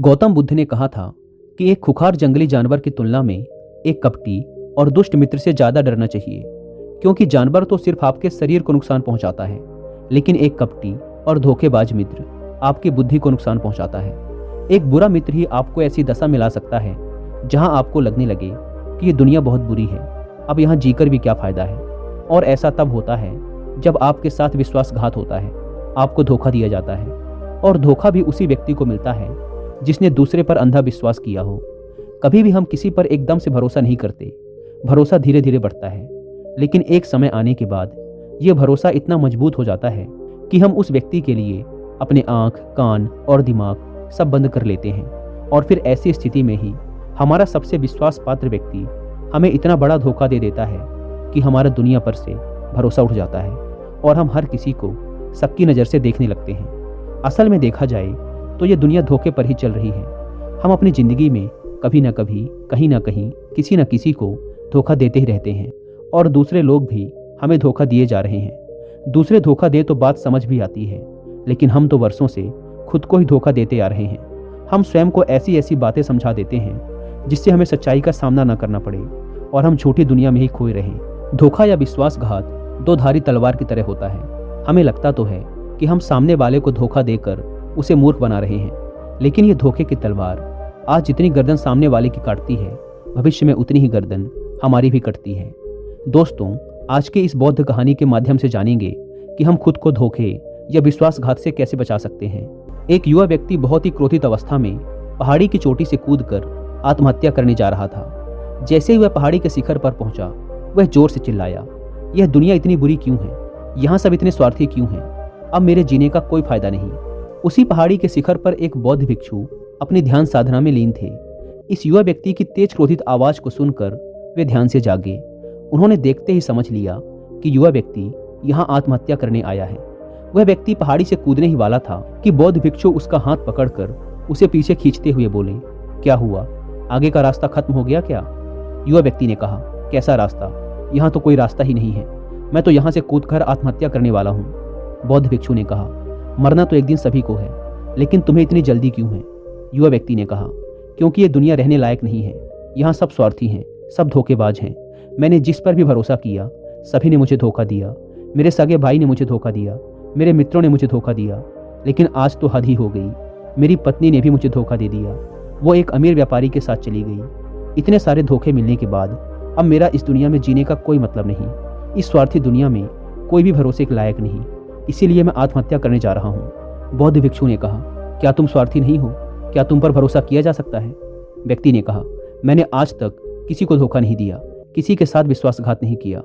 गौतम बुद्ध ने कहा था कि एक खुखार जंगली जानवर की तुलना में एक कपटी और दुष्ट मित्र से ज्यादा डरना चाहिए, क्योंकि जानवर तो सिर्फ आपके शरीर को नुकसान पहुंचाता है, लेकिन एक कपटी और धोखेबाज मित्र आपकी बुद्धि को नुकसान पहुंचाता है। एक बुरा मित्र ही आपको ऐसी दशा मिला सकता है जहां आपको लगने लगे कि ये दुनिया बहुत बुरी है, अब यहाँ जीकर भी क्या फायदा है। और ऐसा तब होता है जब आपके साथ विश्वासघात होता है, आपको धोखा दिया जाता है, और धोखा भी उसी व्यक्ति को मिलता है जिसने दूसरे पर अंधा विश्वास किया हो। कभी भी हम किसी पर एकदम से भरोसा नहीं करते, भरोसा धीरे धीरे बढ़ता है, लेकिन एक समय आने के बाद यह भरोसा इतना मजबूत हो जाता है कि हम उस व्यक्ति के लिए अपने आंख, कान और दिमाग सब बंद कर लेते हैं। और फिर ऐसी स्थिति में ही हमारा सबसे विश्वास पात्र व्यक्ति हमें इतना बड़ा धोखा दे देता है कि हमारा दुनिया पर से भरोसा उठ जाता है और हम हर किसी को सबकी नज़र से देखने लगते हैं। असल में देखा जाए तो ये दुनिया धोखे पर ही चल रही है। हम अपनी ज़िंदगी में कभी ना कभी, कहीं ना कहीं, किसी न किसी को धोखा देते ही रहते हैं, और दूसरे लोग भी हमें धोखा दिए जा रहे हैं। दूसरे धोखा दे तो बात समझ भी आती है, लेकिन हम तो वर्षों से खुद को ही धोखा देते आ रहे हैं। हम स्वयं को ऐसी ऐसी बातें समझा देते हैं जिससे हमें सच्चाई का सामना न करना पड़े और हम झूठी दुनिया में ही खोए रहें। धोखा या विश्वासघात दो धारी तलवार की तरह होता है। हमें लगता तो है कि हम सामने वाले को धोखा देकर उसे मूर्ख बना रहे हैं, लेकिन ये धोखे की तलवार आज जितनी गर्दन सामने वाले की काटती है, भविष्य में उतनी ही गर्दन हमारी भी कटती है। दोस्तों, आज के इस बौद्ध कहानी के माध्यम से जानेंगे कि हम खुद को धोखे या विश्वासघात से कैसे बचा सकते हैं। एक युवा व्यक्ति बहुत ही क्रोधित अवस्था में पहाड़ी की चोटी से कूदकर आत्महत्या करने जा रहा था। जैसे ही वह पहाड़ी के शिखर पर पहुंचा, वह जोर से चिल्लाया, यह दुनिया इतनी बुरी क्यों है? यहाँ सब इतने स्वार्थी क्यों हैं? अब मेरे जीने का कोई फायदा नहीं। उसी पहाड़ी के शिखर पर एक बौद्ध भिक्षु अपनी ध्यान साधना में लीन थे। इस युवा व्यक्ति की तेज क्रोधित आवाज को सुनकर वे ध्यान से जागे। उन्होंने देखते ही समझ लिया कि युवा व्यक्ति यहाँ आत्महत्या करने आया है। वह व्यक्ति पहाड़ी से कूदने ही वाला था कि बौद्ध भिक्षु उसका हाथ पकड़कर उसे पीछे खींचते हुए बोले, क्या हुआ? आगे का रास्ता खत्म हो गया क्या? युवा व्यक्ति ने कहा, कैसा रास्ता? यहाँ तो कोई रास्ता ही नहीं है। मैं तो यहाँ से कूदकर आत्महत्या करने वाला हूँ। बौद्ध भिक्षु ने कहा, मरना तो एक दिन सभी को है, लेकिन तुम्हें इतनी जल्दी क्यों है? युवा व्यक्ति ने कहा, क्योंकि ये दुनिया रहने लायक नहीं है। यहाँ सब स्वार्थी हैं, सब धोखेबाज हैं। मैंने जिस पर भी भरोसा किया, सभी ने मुझे धोखा दिया। मेरे सगे भाई ने मुझे धोखा दिया, मेरे मित्रों ने मुझे धोखा दिया, लेकिन आज तो हद ही हो गई। मेरी पत्नी ने भी मुझे धोखा दे दिया। वो एक अमीर व्यापारी के साथ चली गई। इतने सारे धोखे मिलने के बाद अब मेरा इस दुनिया में जीने का कोई मतलब नहीं। इस स्वार्थी दुनिया में कोई भी भरोसे के लायक नहीं, इसीलिए मैं आत्महत्या करने जा रहा हूँ। बौद्ध भिक्षु ने कहा, क्या तुम स्वार्थी नहीं हो? क्या तुम पर भरोसा किया जा सकता है? व्यक्ति ने कहा, मैंने आज तक किसी को धोखा नहीं दिया, किसी के साथ विश्वासघात नहीं किया।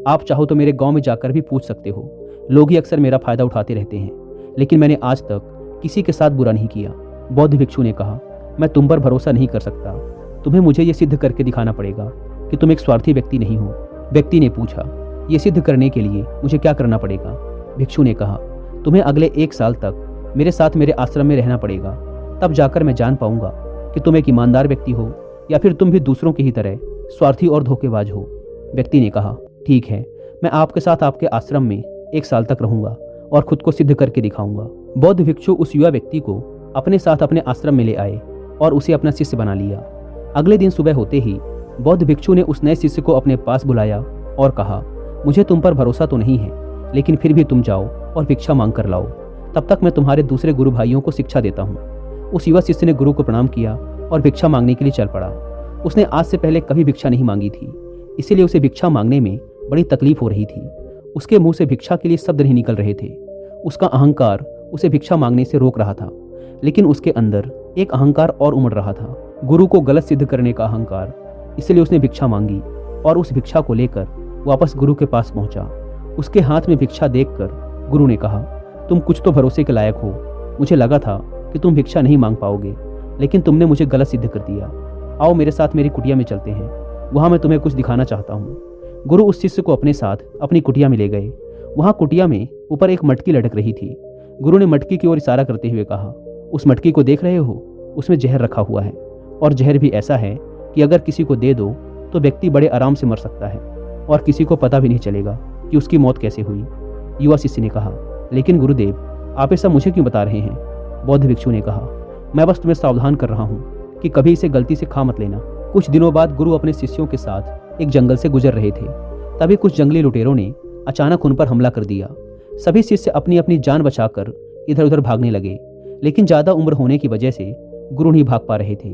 आप चाहो तो मेरे गांव में जाकर भी पूछ सकते हो। लोग ही अक्सर मेरा फायदा उठाते रहते हैं, लेकिन मैंने आज तक किसी के साथ बुरा नहीं किया। बौद्ध भिक्षु ने कहा, मैं तुम पर भरोसा नहीं कर सकता। तुम्हें मुझे ये सिद्ध करके दिखाना पड़ेगा कि तुम एक स्वार्थी व्यक्ति नहीं हो। व्यक्ति ने पूछा, ये सिद्ध करने के लिए मुझे क्या करना पड़ेगा? भिक्षु ने कहा, तुम्हें अगले 1 साल तक मेरे साथ मेरे आश्रम में रहना पड़ेगा। तब जाकर मैं जान पाऊंगा कि तुम एक ईमानदार व्यक्ति हो या फिर तुम भी दूसरों की ही तरह स्वार्थी और धोखेबाज हो। व्यक्ति ने कहा, ठीक है, मैं आपके साथ आपके आश्रम में 1 साल तक रहूंगा और खुद को सिद्ध करके दिखाऊंगा। बौद्ध भिक्षु उस युवा व्यक्ति को अपने साथ अपने आश्रम में ले आए और उसे अपना शिष्य बना लिया। अगले दिन सुबह होते ही बौद्ध भिक्षु ने उस नए शिष्य को अपने पास बुलाया और कहा, मुझे तुम पर भरोसा तो नहीं है, लेकिन फिर भी तुम जाओ और भिक्षा मांग कर लाओ। तब तक मैं तुम्हारे दूसरे गुरु भाइयों को शिक्षा देता हूँ। उस युवा शिष्य ने गुरु को प्रणाम किया और भिक्षा मांगने के लिए चल पड़ा। उसने आज से पहले कभी भिक्षा नहीं मांगी थी, इसीलिए उसे भिक्षा मांगने में बड़ी तकलीफ हो रही थी। उसके मुंह से भिक्षा के लिए शब्द नहीं निकल रहे थे। उसका अहंकार उसे भिक्षा मांगने से रोक रहा था, लेकिन उसके अंदर एक अहंकार और उमड़ रहा था, गुरु को गलत सिद्ध करने का अहंकार। इसलिए उसने भिक्षा मांगी और उस भिक्षा को लेकर वापस गुरु के पास पहुंचा। उसके हाथ में भिक्षा देखकर गुरु ने कहा, तुम कुछ तो भरोसे के लायक हो। मुझे लगा था कि तुम भिक्षा नहीं मांग पाओगे, लेकिन तुमने मुझे गलत सिद्ध कर दिया। आओ मेरे साथ मेरी कुटिया में चलते हैं, वहां मैं तुम्हें कुछ दिखाना चाहता हूँ। गुरु उस शिष्य को अपने साथ अपनी कुटिया में ले गए। वहां कुटिया में ऊपर एक मटकी लटक रही थी। गुरु ने मटकी की ओर इशारा करते हुए कहा, उस मटकी को देख रहे हो? उसमें जहर रखा हुआ है, और जहर भी ऐसा है कि अगर किसी को दे दो तो व्यक्ति बड़े आराम से मर सकता है और किसी को पता भी नहीं चलेगा कि उसकी मौत कैसे हुई। युवा शिष्य ने कहा, लेकिन गुरुदेव, आप ऐसा मुझे क्यों बता रहे हैं? बौद्ध भिक्षु ने कहा, मैं बस तुम्हें सावधान कर रहा हूँ कि कभी इसे गलती से खा मत लेना। कुछ दिनों बाद गुरु अपने शिष्यों के साथ एक जंगल से गुजर रहे थे। तभी कुछ जंगली लुटेरों ने अचानक उन पर हमला कर दिया। सभी शिष्य अपनी अपनी जान बचाकर इधर उधर भागने लगे, लेकिन ज्यादा उम्र होने की वजह से गुरु नहीं भाग पा रहे थे।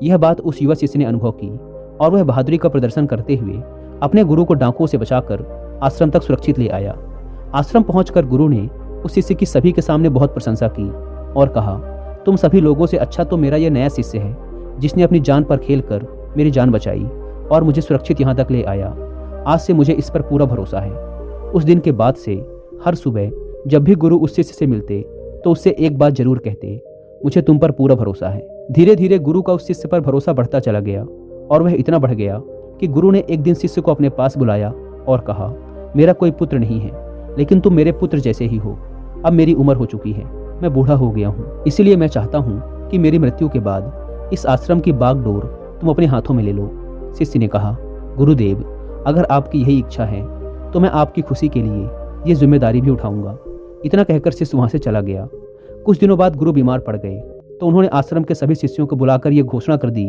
यह बात उस युवा शिष्य ने अनुभव की और वह बहादुरी का प्रदर्शन करते हुए अपने गुरु को डाकुओं से बचाकर आश्रम तक सुरक्षित ले आया। आश्रम पहुंचकर गुरु ने उस शिष्य की सभी के सामने बहुत प्रशंसा की और कहा, तुम सभी लोगों से अच्छा तो मेरा यह नया शिष्य है, जिसने अपनी जान पर खेलकर मेरी जान बचाई और मुझे सुरक्षित यहाँ तक ले आया। आज से मुझे इस पर पूरा भरोसा है। उस दिन के बाद से हर सुबह जब भी गुरु उस शिष्य से मिलते तो उससे एक बात जरूर कहते, मुझे तुम पर पूरा भरोसा है। धीरे धीरे गुरु का उस शिष्य पर भरोसा बढ़ता चला गया और वह इतना बढ़ गया कि गुरु ने एक दिन शिष्य को अपने पास बुलाया और कहा, मेरा कोई पुत्र नहीं है, लेकिन तुम मेरे पुत्र जैसे ही हो। अब मेरी उम्र हो चुकी है, मैं बूढ़ा हो गया हूँ, इसीलिए मैं चाहता हूँ कि मेरी मृत्यु के बाद इस आश्रम की बागडोर तुम अपने हाथों में ले लो। शिष्य ने कहा, गुरुदेव, अगर आपकी यही इच्छा है तो मैं आपकी खुशी के लिए ये जिम्मेदारी भी उठाऊंगा। इतना कहकर शिष्य वहां से चला गया। कुछ दिनों बाद गुरु बीमार पड़ गए तो उन्होंने आश्रम के सभी शिष्यों को बुलाकर यह घोषणा कर दी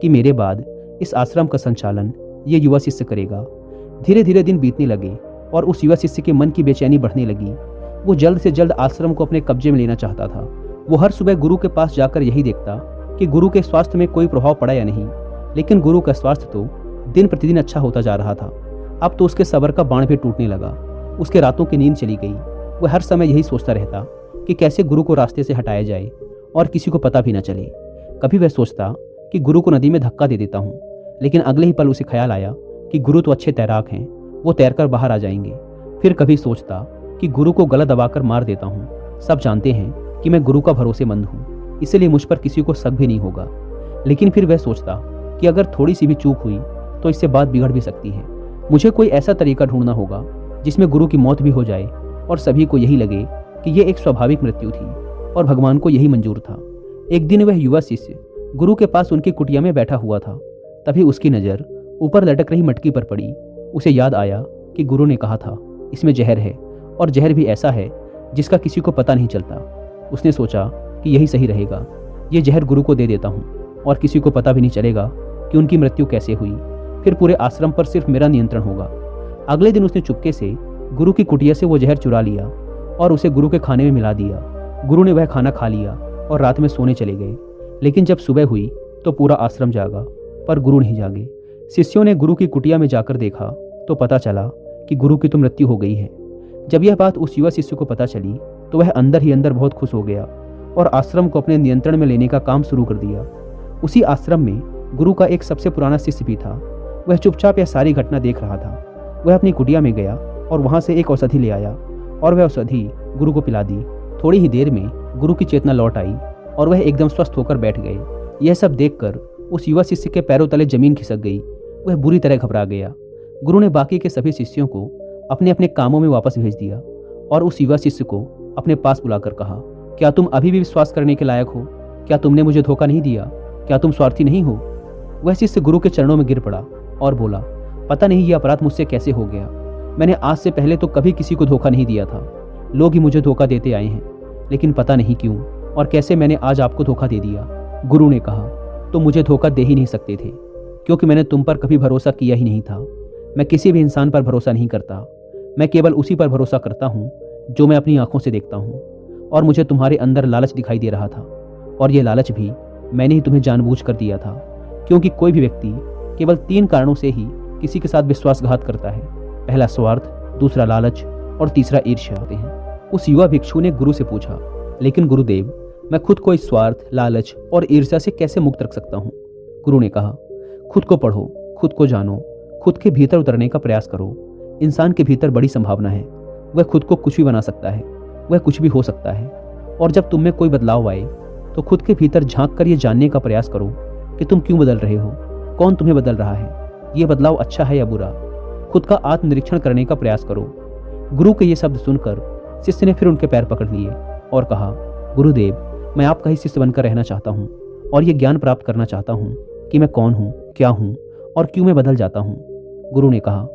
कि मेरे बाद इस आश्रम का संचालन ये युवा शिष्य करेगा। धीरे धीरे दिन बीतने लगे और उस युवा शिष्य के मन की बेचैनी बढ़ने लगी। वो जल्द से जल्द आश्रम को अपने कब्जे में लेना चाहता था। वो हर सुबह गुरु के पास जाकर यही देखता कि गुरु के स्वास्थ्य में कोई प्रभाव पड़ा या नहीं, लेकिन गुरु का स्वास्थ्य तो दिन प्रतिदिन अच्छा होता जा रहा था। अब तो उसके सब्र का बाण भी टूटने लगा। उसके रातों की नींद चली गई। वह हर समय यही सोचता रहता कि कैसे गुरु को रास्ते से हटाया जाए और किसी को पता भी न चले। कभी वह सोचता कि गुरु को नदी में धक्का दे देता हूँ, लेकिन अगले ही पल उसे ख्याल आया कि गुरु तो अच्छे तैराक हैं, वो तैरकर बाहर आ जाएंगे। फिर कभी सोचता कि गुरु को गला दबाकर मार देता हूँ। सब जानते हैं कि मैं गुरु का भरोसेमंद हूँ, इसलिए मुझ पर किसी को शक भी नहीं होगा। लेकिन फिर वह सोचता कि अगर थोड़ी सी भी चूक हुई तो इससे बात बिगड़ भी सकती है। मुझे कोई ऐसा तरीका ढूंढना होगा जिसमें गुरु की मौत भी हो जाए और सभी को यही लगे कि यह एक स्वाभाविक मृत्यु थी और भगवान को यही मंजूर था। एक दिन वह युवा शिष्य गुरु के पास उनकी कुटिया में बैठा हुआ था। तभी उसकी नज़र ऊपर लटक रही मटकी पर पड़ी। उसे याद आया कि गुरु ने कहा था इसमें जहर है, और जहर भी ऐसा है जिसका किसी को पता नहीं चलता। उसने सोचा कि यही सही रहेगा, ये जहर गुरु को दे देता हूँ और किसी को पता भी नहीं चलेगा कि उनकी मृत्यु कैसे हुई। फिर पूरे आश्रम पर सिर्फ मेरा नियंत्रण होगा। अगले दिन उसने चुपके से गुरु की कुटिया से वो जहर चुरा लिया और उसे गुरु के खाने में मिला दिया। गुरु ने वह खाना खा लिया और रात में सोने चले गए। लेकिन जब सुबह हुई तो पूरा आश्रम जागा, पर गुरु नहीं जागे। शिष्यों ने गुरु की कुटिया में जाकर देखा तो पता चला कि गुरु की तो मृत्यु हो गई है। जब यह बात उस युवा शिष्य को पता चली तो वह अंदर ही अंदर बहुत खुश हो गया और आश्रम को अपने नियंत्रण में लेने का काम शुरू कर दिया। उसी आश्रम में गुरु का एक सबसे पुराना शिष्य भी था। वह चुपचाप यह सारी घटना देख रहा था। वह अपनी कुटिया में गया और वहां से एक औषधि ले आया और वह औषधि गुरु को पिला दी। थोड़ी ही देर में गुरु की चेतना लौट आई और वह एकदम स्वस्थ होकर बैठ गए। यह सब देखकर उस युवा शिष्य के पैरों तले जमीन खिसक गई। वह बुरी तरह घबरा गया। गुरु ने बाकी के सभी शिष्यों को अपने अपने कामों में वापस भेज दिया और उस युवा शिष्य को अपने पास बुलाकर कहा, क्या तुम अभी भी विश्वास करने के लायक हो? क्या तुमने मुझे धोखा नहीं दिया? क्या तुम स्वार्थी नहीं हो? वह शिष्य गुरु के चरणों में गिर पड़ा और बोला, पता नहीं ये अपराध मुझसे कैसे हो गया। मैंने आज से पहले तो कभी किसी को धोखा नहीं दिया था। लोग ही मुझे धोखा देते आए हैं, लेकिन पता नहीं क्यों और कैसे मैंने आज आपको धोखा दे दिया। गुरु ने कहा, तुम मुझे धोखा दे ही नहीं सकते थे, क्योंकि मैंने तुम पर कभी भरोसा किया ही नहीं था। मैं किसी भी इंसान पर भरोसा नहीं करता। मैं केवल उसी पर भरोसा करता हूँ जो मैं अपनी आंखों से देखता हूँ। और मुझे तुम्हारे अंदर लालच दिखाई दे रहा था, और यह लालच भी मैंने ही तुम्हें जानबूझकर दिया था, क्योंकि कोई भी व्यक्ति केवल 3 कारणों से ही किसी के साथ विश्वासघात करता है। पहला स्वार्थ, दूसरा लालच और तीसरा ईर्ष्या होते हैं। उस युवा भिक्षु ने गुरु से पूछा, लेकिन गुरुदेव, मैं खुद को इस स्वार्थ, लालच और ईर्ष्या से कैसे मुक्त रख सकता हूँ? गुरु ने कहा, खुद को पढ़ो, खुद को जानो, खुद के भीतर उतरने का प्रयास करो। इंसान के भीतर बड़ी संभावना है। वह खुद को कुछ भी बना सकता है, वह कुछ भी हो सकता है। और जब तुम में कोई बदलाव आए तो खुद के भीतर झांक कर ये जानने का प्रयास करो कि तुम क्यों बदल रहे हो, कौन तुम्हें बदल रहा है, ये बदलाव अच्छा है या बुरा। खुद का आत्मनिरीक्षण करने का प्रयास करो। गुरु के ये शब्द सुनकर शिष्य ने फिर उनके पैर पकड़ लिए और कहा, गुरुदेव, मैं आपका ही शिष्य बनकर रहना चाहता हूँ और ये ज्ञान प्राप्त करना चाहता हूँ कि मैं कौन हूँ, क्या हूँ और क्यों मैं बदल जाता हूँ। गुरु ने कहा,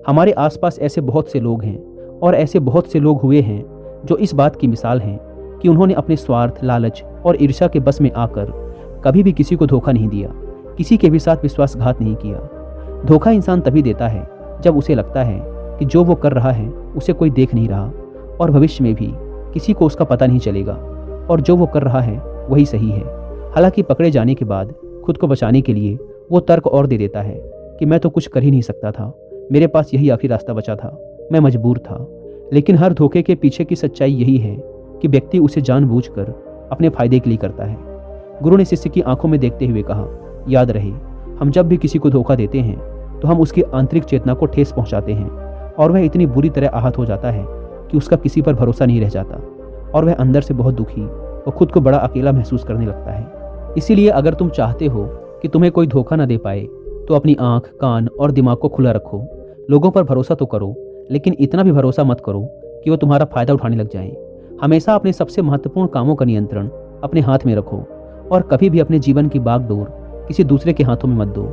हमारे आसपास ऐसे बहुत से लोग हैं और ऐसे बहुत से लोग हुए हैं जो इस बात की मिसाल हैं कि उन्होंने अपने स्वार्थ, लालच और ईर्ष्या के बस में आकर कभी भी किसी को धोखा नहीं दिया, किसी के भी साथ विश्वासघात नहीं किया। धोखा इंसान तभी देता है जब उसे लगता है कि जो वो कर रहा है उसे कोई देख नहीं रहा और भविष्य में भी किसी को उसका पता नहीं चलेगा और जो वो कर रहा है वही सही है। हालांकि पकड़े जाने के बाद खुद को बचाने के लिए वो तर्क और दे देता है कि मैं तो कुछ कर ही नहीं सकता था, मेरे पास यही आखिरी रास्ता बचा था, मैं मजबूर था। लेकिन हर धोखे के पीछे की सच्चाई यही है कि व्यक्ति उसे जानबूझकर अपने फायदे के लिए करता है। गुरु ने शिष्य की आंखों में देखते हुए कहा, याद रहे, हम जब भी किसी को धोखा देते हैं तो हम उसकी आंतरिक चेतना को ठेस पहुंचाते हैं और वह इतनी बुरी तरह आहत हो जाता है कि उसका किसी पर भरोसा नहीं रह जाता और वह अंदर से बहुत दुखी और खुद को बड़ा अकेला महसूस करने लगता है। इसीलिए अगर तुम चाहते हो कि तुम्हें कोई धोखा न दे पाए तो अपनी आंख, कान और दिमाग को खुला रखो। लोगों पर भरोसा तो करो, लेकिन इतना भी भरोसा मत करो कि वो तुम्हारा फायदा उठाने लग जाएं। हमेशा अपने सबसे महत्वपूर्ण कामों का नियंत्रण अपने हाथ में रखो और कभी भी अपने जीवन की बागडोर किसी दूसरे के हाथों में मत दो।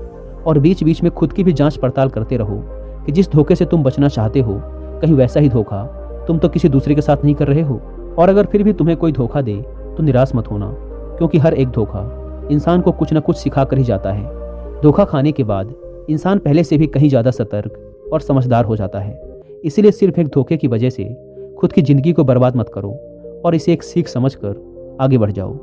और बीच बीच में खुद की भी जांच पड़ताल करते रहो कि जिस धोखे से तुम बचना चाहते हो कहीं वैसा ही धोखा तुम तो किसी दूसरे के साथ नहीं कर रहे हो। और अगर फिर भी तुम्हें कोई धोखा दे तो निराश मत होना, क्योंकि हर एक धोखा इंसान को कुछ न कुछ सिखा कर ही जाता है। धोखा खाने के बाद इंसान पहले से भी कहीं ज़्यादा सतर्क और समझदार हो जाता है। इसीलिए सिर्फ एक धोखे की वजह से खुद की ज़िंदगी को बर्बाद मत करो और इसे एक सीख समझकर आगे बढ़ जाओ।